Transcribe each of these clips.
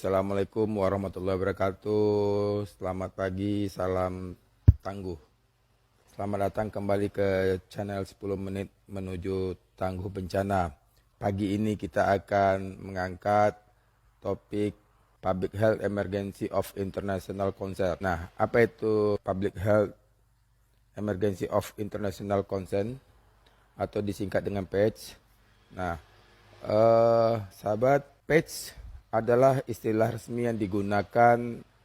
Assalamualaikum warahmatullahi wabarakatuh. Selamat pagi, salam tangguh. Selamat datang kembali ke channel 10 menit menuju tangguh bencana. Pagi ini kita akan mengangkat topik Public Health Emergency of International Concern. Nah, apa itu Public Health Emergency of International Concern atau disingkat dengan PECH? Nah, sahabat, PECH adalah istilah resmi yang digunakan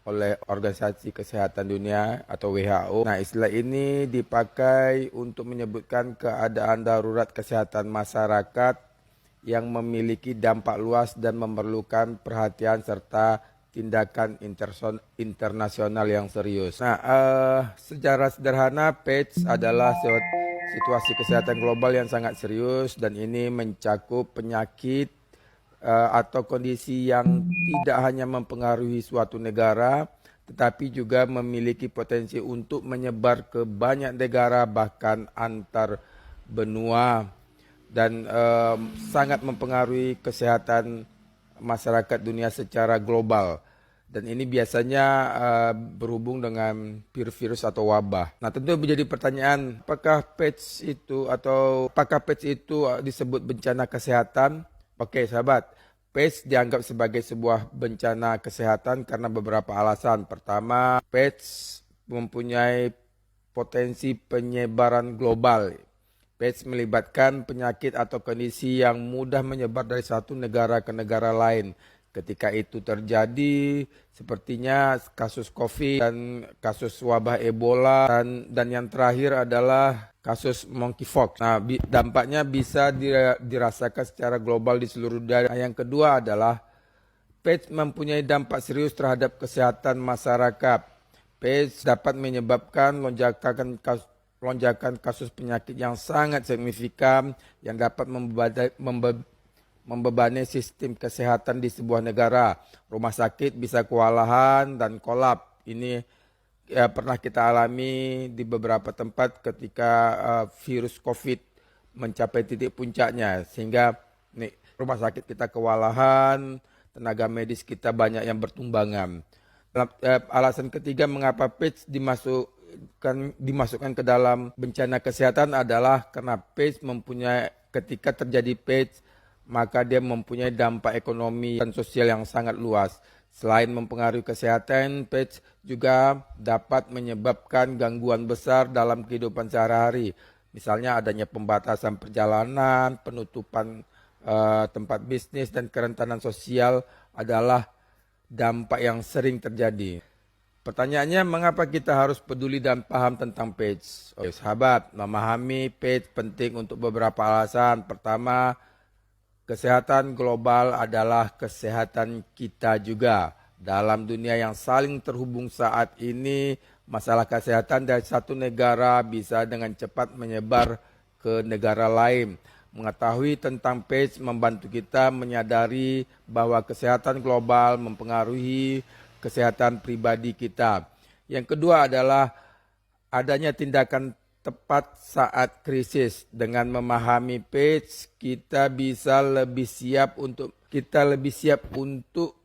oleh Organisasi Kesehatan Dunia atau WHO. Nah, istilah ini dipakai untuk menyebutkan keadaan darurat kesehatan masyarakat yang memiliki dampak luas dan memerlukan perhatian serta tindakan internasional yang serius. Nah, secara sederhana, PECH adalah situasi kesehatan global yang sangat serius dan ini mencakup penyakit atau kondisi yang tidak hanya mempengaruhi suatu negara, tetapi juga memiliki potensi untuk menyebar ke banyak negara bahkan antar benua dan sangat mempengaruhi kesehatan masyarakat dunia secara global. Dan ini biasanya berhubung dengan virus atau wabah. Nah, tentu menjadi pertanyaan, apakah PECH itu disebut bencana kesehatan? Oke, sahabat, PECH dianggap sebagai sebuah bencana kesehatan karena beberapa alasan. Pertama, PECH mempunyai potensi penyebaran global. PECH melibatkan penyakit atau kondisi yang mudah menyebar dari satu negara ke negara lain. Ketika itu terjadi, sepertinya kasus COVID dan kasus wabah Ebola dan yang terakhir adalah kasus monkeypox. Nah, dampaknya bisa dirasakan secara global di seluruh dunia. Yang kedua adalah PECH mempunyai dampak serius terhadap kesehatan masyarakat. PECH dapat menyebabkan lonjakan kasus penyakit yang sangat signifikan yang dapat membebani sistem kesehatan di sebuah negara. Rumah sakit bisa kewalahan dan kolap. Ini pernah kita alami di beberapa tempat ketika virus COVID mencapai titik puncaknya. Sehingga rumah sakit kita kewalahan, tenaga medis kita banyak ketumbangan. Alasan ketiga mengapa PECH dimasukkan ke dalam bencana kesehatan adalah karena PECH ketika terjadi PECH, maka dia mempunyai dampak ekonomi dan sosial yang sangat luas. Selain mempengaruhi kesehatan, PECH juga dapat menyebabkan gangguan besar dalam kehidupan sehari-hari. Misalnya adanya pembatasan perjalanan, penutupan tempat bisnis, dan kerentanan sosial adalah dampak yang sering terjadi. Pertanyaannya, mengapa kita harus peduli dan paham tentang PECH? Sahabat, memahami PECH penting untuk beberapa alasan. Pertama, kesehatan global adalah kesehatan kita juga. Dalam dunia yang saling terhubung saat ini, masalah kesehatan dari satu negara bisa dengan cepat menyebar ke negara lain. Mengetahui tentang PECH membantu kita menyadari bahwa kesehatan global mempengaruhi kesehatan pribadi kita. Yang kedua adalah adanya tindakan tepat saat krisis. Dengan memahami PECH, kita lebih siap untuk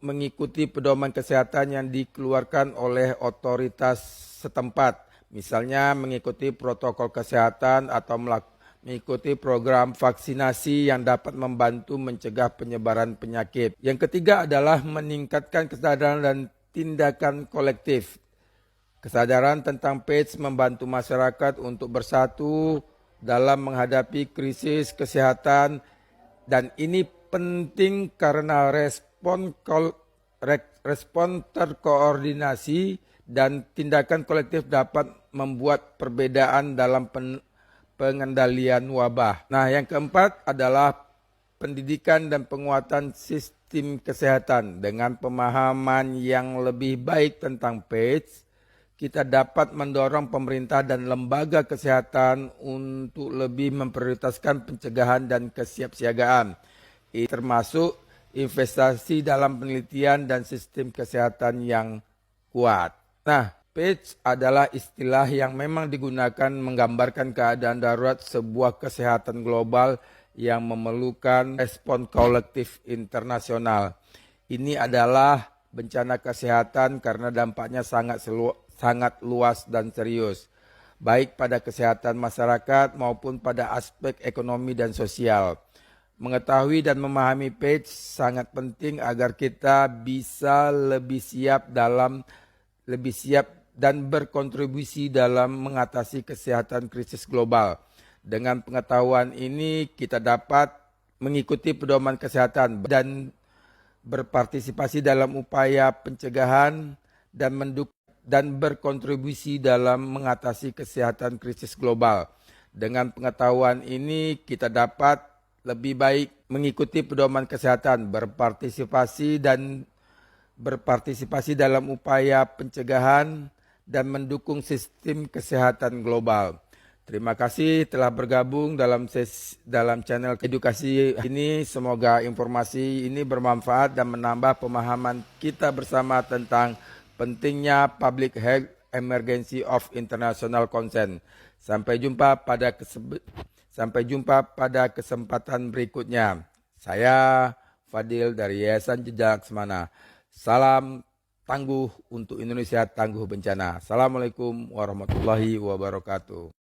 mengikuti pedoman kesehatan yang dikeluarkan oleh otoritas setempat. Misalnya mengikuti protokol kesehatan atau mengikuti program vaksinasi yang dapat membantu mencegah penyebaran penyakit. Yang ketiga adalah meningkatkan kesadaran dan tindakan kolektif. Kesadaran tentang PECH membantu masyarakat untuk bersatu dalam menghadapi krisis kesehatan, dan ini penting karena respon terkoordinasi dan tindakan kolektif dapat membuat perbedaan dalam pengendalian wabah. Nah, yang keempat adalah pendidikan dan penguatan sistem kesehatan. Dengan pemahaman yang lebih baik tentang PECH, kita dapat mendorong pemerintah dan lembaga kesehatan untuk lebih memprioritaskan pencegahan dan kesiapsiagaan. Ini termasuk investasi dalam penelitian dan sistem kesehatan yang kuat. Nah, PECH adalah istilah yang memang digunakan menggambarkan keadaan darurat sebuah kesehatan global yang memerlukan respon kolektif internasional. Ini adalah bencana kesehatan karena dampaknya sangat luas dan serius, baik pada kesehatan masyarakat maupun pada aspek ekonomi dan sosial. Mengetahui dan memahami PAIDS sangat penting agar kita bisa lebih siap dan berkontribusi dalam mengatasi kesehatan krisis global. Dengan pengetahuan ini kita dapat mengikuti pedoman kesehatan dan berpartisipasi dalam upaya pencegahan dan berkontribusi dalam mengatasi kesehatan krisis global. Dengan pengetahuan ini kita dapat lebih baik mengikuti pedoman kesehatan, berpartisipasi dalam upaya pencegahan dan mendukung sistem kesehatan global. Terima kasih telah bergabung dalam channel edukasi ini. Semoga informasi ini bermanfaat dan menambah pemahaman kita bersama tentang pentingnya Public Health Emergency of International Concern. Sampai jumpa pada kesempatan berikutnya. Saya Fadil dari Yayasan Jejak Laksmana. Salam tangguh untuk Indonesia, tangguh bencana. Assalamualaikum warahmatullahi wabarakatuh.